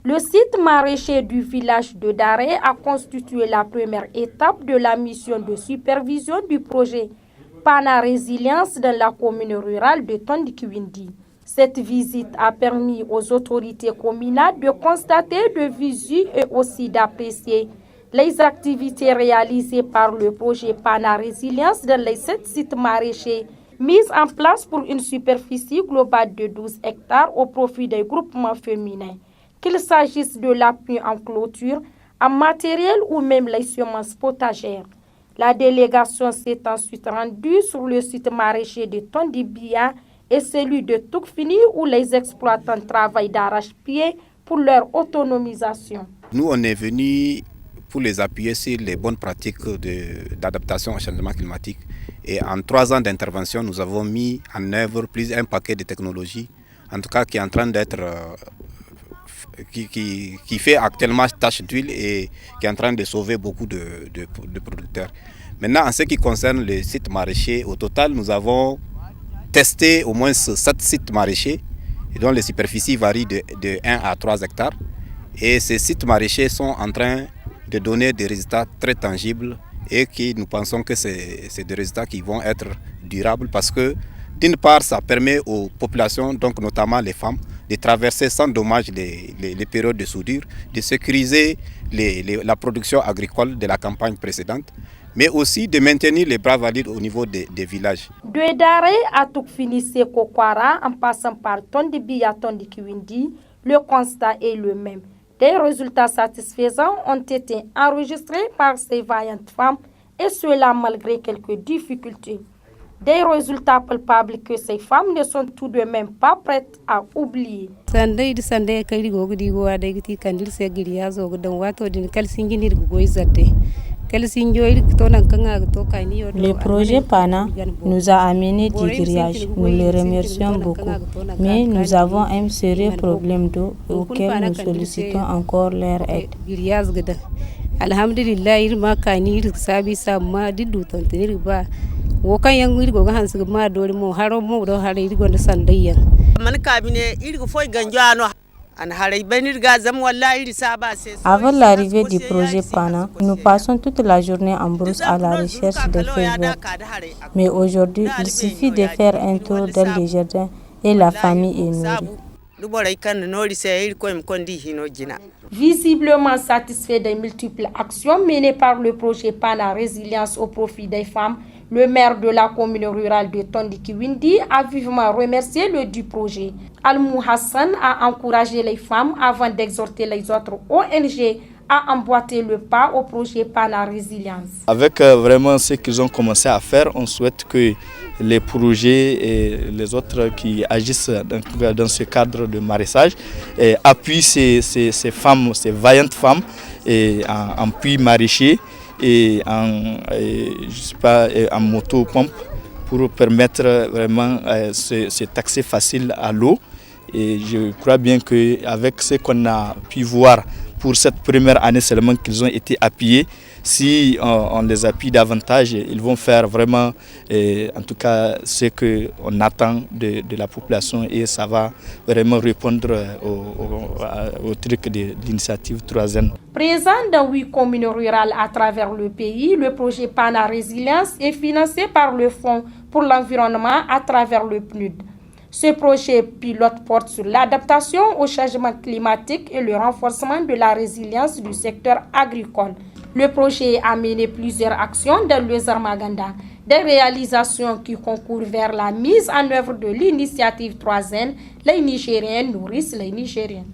Le site maraîcher du village de Daré a constitué la première étape de la mission de supervision du projet Pana Résilience dans la commune rurale de Tondikiwindi. Cette visite a permis aux autorités communales de constater de visu et aussi d'apprécier les activités réalisées par le projet Pana Résilience dans les 7 sites maraîchers mis en place pour une superficie globale de 12 hectares au profit des groupements féminins. Qu'il s'agisse de l'appui en clôture, en matériel ou même les semences potagères. La délégation s'est ensuite rendue sur le site maraîcher de Tondibia et celui de Toukfini où les exploitants travaillent d'arrache-pied pour leur autonomisation. Nous, on est venus pour les appuyer sur les bonnes pratiques d'adaptation au changement climatique. Et en 3 ans d'intervention, nous avons mis en œuvre un paquet de technologies, en tout cas qui est en train d'être... Qui fait actuellement tâche d'huile et qui est en train de sauver beaucoup de producteurs. Maintenant, en ce qui concerne les sites maraîchers, au total, nous avons testé au moins 7 sites maraîchers dont les superficies varient de 1 à 3 hectares. Et ces sites maraîchers sont en train de donner des résultats très tangibles et nous pensons que c'est des résultats qui vont être durables parce que d'une part, ça permet aux populations, donc notamment les femmes, de traverser sans dommage les périodes de soudure, de sécuriser la production agricole de la campagne précédente, mais aussi de maintenir les bras valides au niveau des villages. De Daré à Toukfini Kokwara, en passant par Tondibi à Tondikiwindi, le constat est le même. Des résultats satisfaisants ont été enregistrés par ces vaillantes femmes, et cela malgré quelques difficultés. Des résultats palpables que ces femmes ne sont tout de même pas prêtes à oublier. Le projet PANA nous a amené du grillage. Nous les remercions beaucoup. Mais nous avons un sérieux problème d'eau auquel nous sollicitons encore leur aide. Alhamdulillah, avant l'arrivée du projet PANA, nous passons toute la journée en brousse à la recherche des feuilles vertes. Mais aujourd'hui, il suffit de faire un tour dans les jardins et la famille est nourrie. Visiblement satisfait des multiples actions menées par le projet PANA Résilience au profit des femmes, le maire de la commune rurale de Tondikiwindi a vivement remercié le du projet. Almou Hassan a encouragé les femmes avant d'exhorter les autres ONG à emboîter le pas au projet PANA Résilience. Avec vraiment ce qu'ils ont commencé à faire, on souhaite que les projets et les autres qui agissent dans ce cadre de maraîchage appuient ces femmes, ces vaillantes femmes en puits maraîcher et en moto-pompe pour permettre vraiment cet accès facile à l'eau. Et je crois bien qu'avec ce qu'on a pu voir pour cette première année seulement qu'ils ont été appuyés, si on les appuie davantage, ils vont faire vraiment, en tout cas, ce qu'on attend de la population et ça va vraiment répondre au truc de l'initiative 3N. Présent dans 8 communes rurales à travers le pays, le projet PANA Résilience est financé par le Fonds pour l'environnement à travers le PNUD. Ce projet pilote porte sur l'adaptation au changement climatique et le renforcement de la résilience du secteur agricole. Le projet a mené plusieurs actions dans le Zarmaganda, des réalisations qui concourent vers la mise en œuvre de l'initiative 3N. Les Nigériens nourrissent les Nigériens.